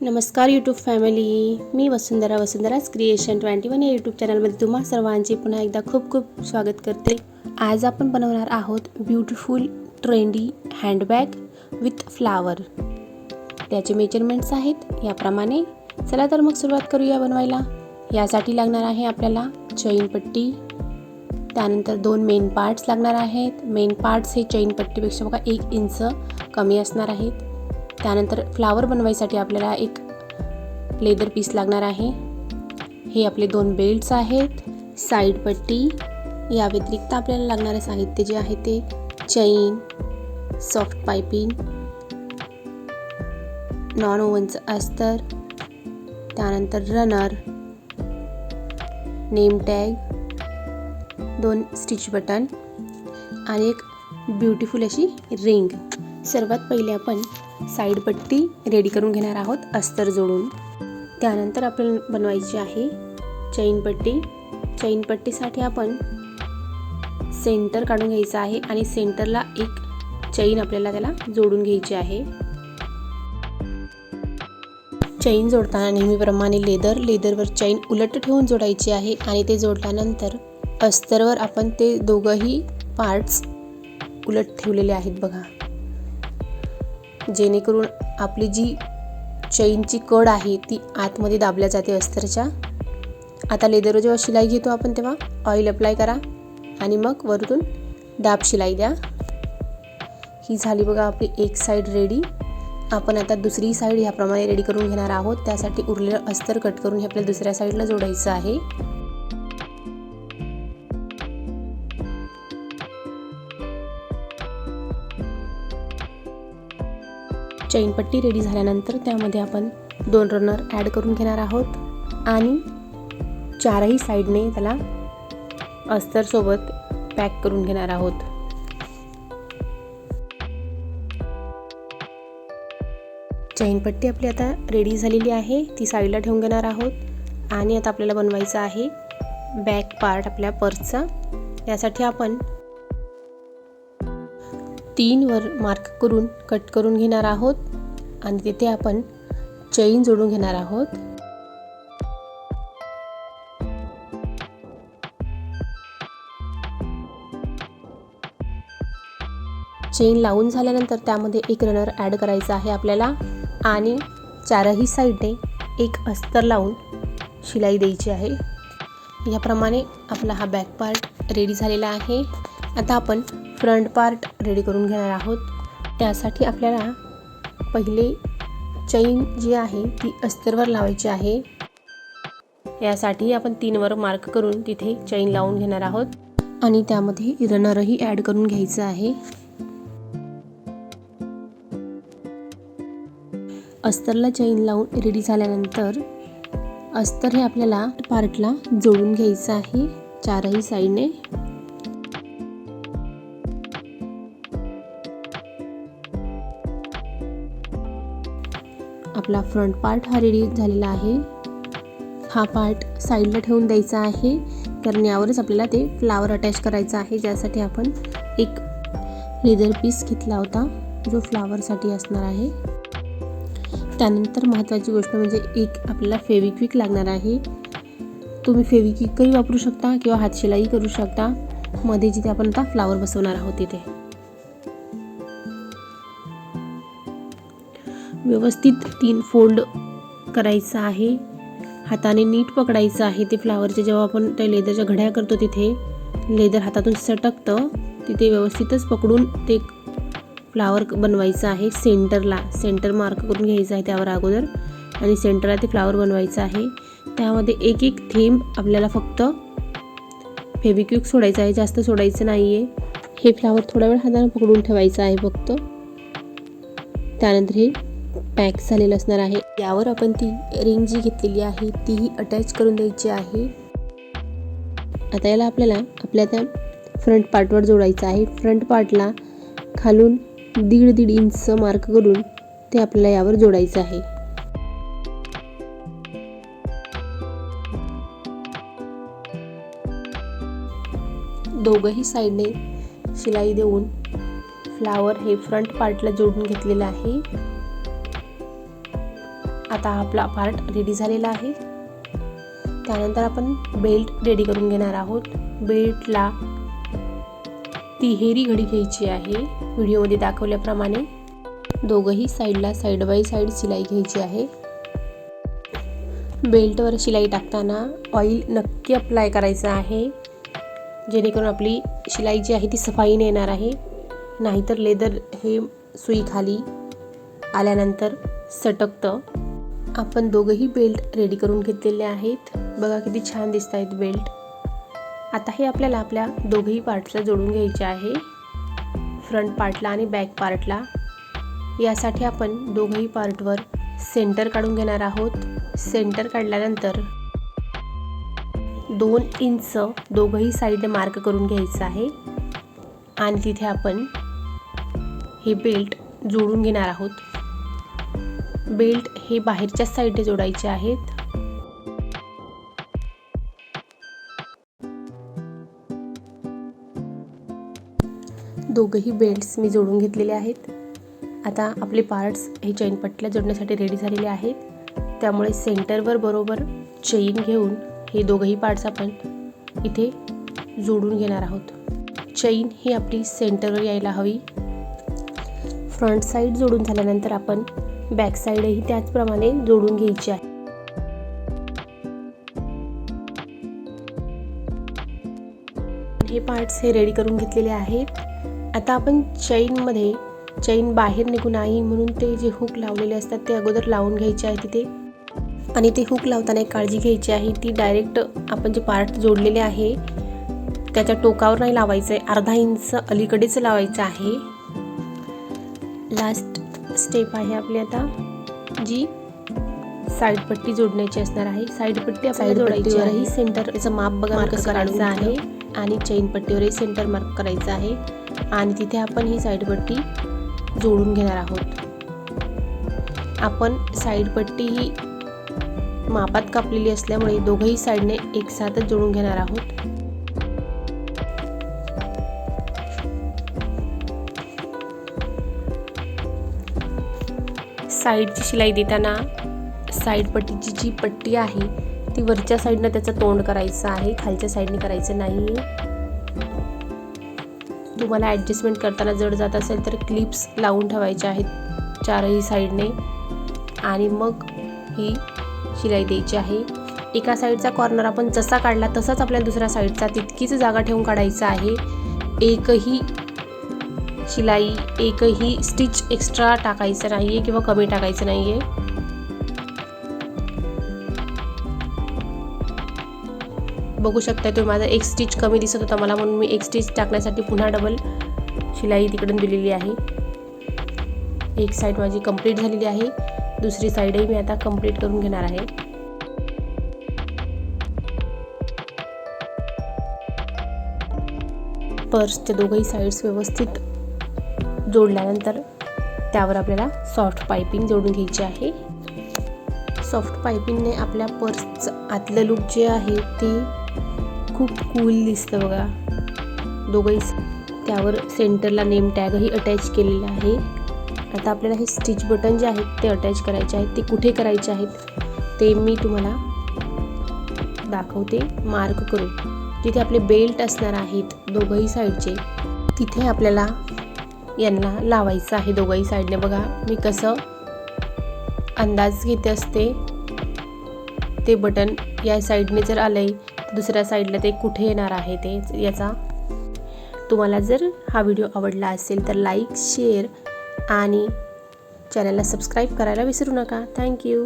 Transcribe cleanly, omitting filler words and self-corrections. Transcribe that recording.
नमस्कार YouTube family, मी वसुंधराज creation 21 या YouTube चॅनलमध्ये तुम्हा सर्वांचे पुन्हा एकदा खूप खूप स्वागत करते। आज आपण बनवणार आहोत beautiful trendy handbag with flower. त्याचे मेजरमेंट्स आहेत याप्रमाणे। चला तर मग सुरुवात करूया बनवायला। यासाठी लागणार आहे आपल्याला चैन पट्टी, त्यानंतर 2 मेन पार्ट्स लागणार आहेत। मेन पार्ट्स हे चैन पट्टीपेक्षा बघा 1 इंच कमी असणार आहेत। त्यानंतर फ्लावर बनवायसाठी आपल्याला एक लेदर पीस लागणार आहे। हे आपले 2 बेल्ट्स आहेत, साइड पट्टी। या व्यतिरिक्त आपल्याला लागणारे साहित्य जे आहे ते चैन, सॉफ्ट पाइपिंग, नॉन ओव्हनचं अस्तर, त्यानंतर runner, name tag, 2 stitch button आणि एक ब्युटिफुल अशी रिंग। सर्वात पहिले आपण साइड पट्टी रेडी करून घेणार आहोत अस्तर जोडून। त्यानंतर आपल्याला बनवायची आहे चैन पट्टी। चैन पट्टीसाठी आपण सेंटर काढून घ्यायचा आहे आणि सेंटरला एक चैन आपल्याला त्याला जोडून घ्यायची आहे। चैन जोडताना नेहमीप्रमाणे लेदरवर चैन उलट ठेवून जोडायची आहे आणि ते जोडल्यानंतर अस्तरवर आपण ते दोघंही पार्ट्स उलट ठेवलेले आहेत बघा, जेणेकरून आपली जी चैनची कड आहे ती आतमध्ये दाबल्या जाते अस्तरच्या। आता लेदरवर जेव्हा शिलाई घेतो आपण तेव्हा ऑइल अप्लाय करा आणि मग वरतून दाब शिलाई द्या। ही झाली बघा आपली एक साइड रेडी। आपण आता दुसरी साइड ह्याप्रमाणे रेडी करून घेणार आहोत। त्यासाठी उरलेलं अस्तर कट करून हे आपल्याला दुसऱ्या साइडला जोडायचं आहे। चैन पट्टी रेडी झाल्यानंतर त्यामध्ये आपण 2 रनर ॲड करून घेणार आहोत आणि चारही साइडने त्याला अस्तर सोबत पॅक करून घेणार आहोत। चैन पट्टी आपली आता रेडी झालेली आहे, ती साईडला ठेवून घेणार आहोत। आणि आता आपल्याला बनवायचा आहे बॅक पार्ट आपल्या पर्सचा। यासाठी आपण 3 वर मार्क करून कट करून घेणार आहोत आणि तिथे आपण चैन जोडून घेणार आहोत। चैन लावून झाल्यानंतर त्यामध्ये एक रनर ॲड करायचा आहे आपल्याला आणि चारही साइडने एक अस्तर लावून शिलाई द्यायची आहे। याप्रमाणे आपला हा बॅक पार्ट रेडी झालेला आहे। आता आपण फ्रंट पार्ट रेडी करून घेणार आहोत। त्यासाठी आपल्याला पहिले चैन जी आहे ती अस्तरवर लावायची आहे। यासाठी आपण 3 वर मार्क करून तिथे चैन लावून घेणार आहोत आणि त्यामध्ये रनरही ॲड करून घ्यायचं आहे। अस्तरला चैन लावून रेडी झाल्यानंतर अस्तर हे आपल्याला पार्टला जोडून घ्यायचं आहे चारही साइडने। आपला फ्रंट पार्ट हा रेडी झालेला आहे। हा पार्ट साईडला ठेवून द्यायचा आहे, कारण यावरच आपल्याला ते फ्लावर अटॅच करायचं आहे, ज्यासाठी आपण एक लेदर पीस घेतला होता जो फ्लावरसाठी असणार आहे। त्यानंतर महत्त्वाची गोष्ट म्हणजे एक आपल्याला फेविक्विक लागणार आहे। तुम्ही फेविक्विकही वापरू शकता किंवा हातशिलाई करू शकता मध्ये जिथे आपण आता फ्लावर बसवणार आहोत तिथे। व्यवस्थित 3 फोल्ड करायचं आहे, हाताने नीट पकडायचं आहे ते फ्लावरचे। जेव्हा आपण त्या लेदरच्या घड्या करतो तिथे लेदर हातातून सटकतं, तिथे व्यवस्थितच पकडून ते फ्लावर बनवायचं आहे। सेंटर मार्क करून घ्यायचं आहे त्यावर अगोदर आणि सेंटरला ते फ्लावर बनवायचं आहे। त्यामध्ये एक एक थेंब आपल्याला फक्त फेविक्विक सोडायचं आहे, जास्त सोडायचं नाही आहे। हे फ्लावर थोडा वेळ हाताने पकडून ठेवायचं आहे फक्त। त्यानंतर हे पॅक झालेलं असणार आहे। यावर आपण ती रिंग जी घेतलेली आहे तीही अटॅच करून द्यायची आहे। आता याला आपल्याला आपल्या त्या फ्रंट पार्टवर जोडायचं आहे। फ्रंट पार्टला खालून 1.5 इंच मार्क करून ते आपल्याला यावर जोडायचं आहे। दोघंही साइडने शिलाई देऊन फ्लावर हे फ्रंट पार्टला जोडून घेतलेलं आहे। आता आपला पार्ट रेडी झालेला आहे. त्यानंतर आपण बेल्ट रेडी करून घेणार आहोत. बेल्टला तिहेरी घडी घ्यायची आहे. व्हिडिओमध्ये दाखवल्याप्रमाणे दोघंही साईडला साईड बाय साईड शिलाई घ्यायची आहे. बेल्टवर शिलाई टाकताना ऑइल नक्की अप्लाय करायचं आहे, जेणेकरून आपली शिलाई जी आहे ती सफाईने येणार आहे. नाहीतर लेदर हे सुई खाली आल्यानंतर सटकतं. आपण दोघंही बेल्ट रेडी करून घेतलेले आहेत. बघा किती छान दिसत आहेत बेल्ट. आता हे आपल्याला आपल्या दोघंही पार्ट्सला जोडून घ्यायचे आहे, फ्रंट पार्टला आणि बॅक पार्टला. यासाठी आपण दोघंही पार्टवर सेंटर काढून घेणार आहोत. सेंटर काढल्यानंतर 2 इंच दोघंही साईडने मार्क करून घ्यायचं आहे आणि तिथे आपण हे बेल्ट जोडून घेणार आहोत. बेल्ट हे बाहेरच्या साईडने जोडायचे आहेत. दोघंही बेल्ट्स मी जोडून घेतलेले आहेत. आता आपले पार्ट्स हे चैन पट्टीला जोडण्यासाठी रेडी झालेले आहेत. त्यामुळे सेंटरवर बरोबर चैन घेऊन हे दोघंही पार्ट्स आपण इथे जोडून घेणार आहोत. चैन ही आपली सेंटरवर यायला हवी. फ्रंट साईड जोडून झाल्यानंतर आपण बॅक साईडही त्याचप्रमाणे जोडून घ्यायची आहे. हे पार्ट्स हे रेडी करून घेतलेले आहेत. आता आपण चैन बाहेर निघू नाही म्हणून ते जे हुक लावलेले असतात ते अगोदर लावून घ्यायचे आहे तिथे. आणि ते हुक लावताना एक काळजी घ्यायची आहे, ती डायरेक्ट आपण जे पार्ट जोडलेले आहे त्याच्या टोकावर नाही लावायचं आहे, अर्धा इंच अलीकडेच लावायचं आहे. लास्ट स्टेप आहे आपली आता, जी साईड पट्टी जोडण्याची असणार आहे. साईड पट्टी आपल्याला जोडायची आहे. सेंटर याचं माप बघा कसं काढायचं आहे आणि चैन पट्टीवरही सेंटर मार्क करायचं आहे आणि तिथे आपण ही साईड पट्टी जोडून घेणार आहोत. आपण साईड पट्टी ही मापात कापलेली असल्यामुळे दोघंही साईडने एकसाथच जोडून घेणार आहोत. साईडची शिलाई देताना साईड पट्टीची जी पट्टी आहे ती वरच्या साईडनं त्याचं तोंड करायचं आहे, खालच्या साईडने करायचं नाही. तुम्हाला ॲडजस्टमेंट करताना जड जात असेल तर क्लिप्स लावून ठेवायच्या आहेत चारही साईडने आणि मग ही शिलाई द्यायची आहे. एका साईडचा कॉर्नर आपण जसा काढला तसाच आपल्याला दुसऱ्या साईडचा तितकीच जागा ठेवून काढायचा आहे. एकही शिलाई एकही स्टिच एक्स्ट्रा टाकायचं नाही आहे किंवा कमी टाकायचं नाही आहे. बघू शकता तुम्ही माझा एक स्टिच कमी दिसत होता मला, म्हणून मी एक स्टिच टाकण्यासाठी पुन्हा डबल शिलाई तिकडून दिलेली आहे. एक साईड माझी कंप्लीट झालेली आहे, दुसरी साईडही मी आता कंप्लीट करून घेणार आहे. पर्सचे दोघंही साईड्स व्यवस्थित जोडल्यानंतर त्यावर आपल्याला सॉफ्ट पाइपिंग जोडून घ्यायची आहे. सॉफ्ट पाइपिंगने आपल्या पर्सचं आतलं लुक जे आहे ते खूप कूल दिसतं बघा. दोघंही त्यावर सेंटरला नेम टॅगही अटॅच केलेला आहे. आता आपल्याला हे स्टिच बटन जे आहेत ते अटॅच करायचे आहेत. ते कुठे करायचे आहेत ते मी तुम्हाला दाखवते मार्क करून. जिथे आपले बेल्ट असणार आहेत दोघंही साईडचे तिथे आपल्याला यांना लावायचं आहे दोघंही साईडने. बघा मी कसं अंदाज घेते असते. ते बटन या साईडने जर आलंय तर दुसऱ्या साईडला ते कुठे येणार आहे ते याचा. तुम्हाला जर हा व्हिडिओ आवडला असेल तर लाईक, शेअर आणि चॅनलला सबस्क्राईब करायला विसरू नका. थँक्यू.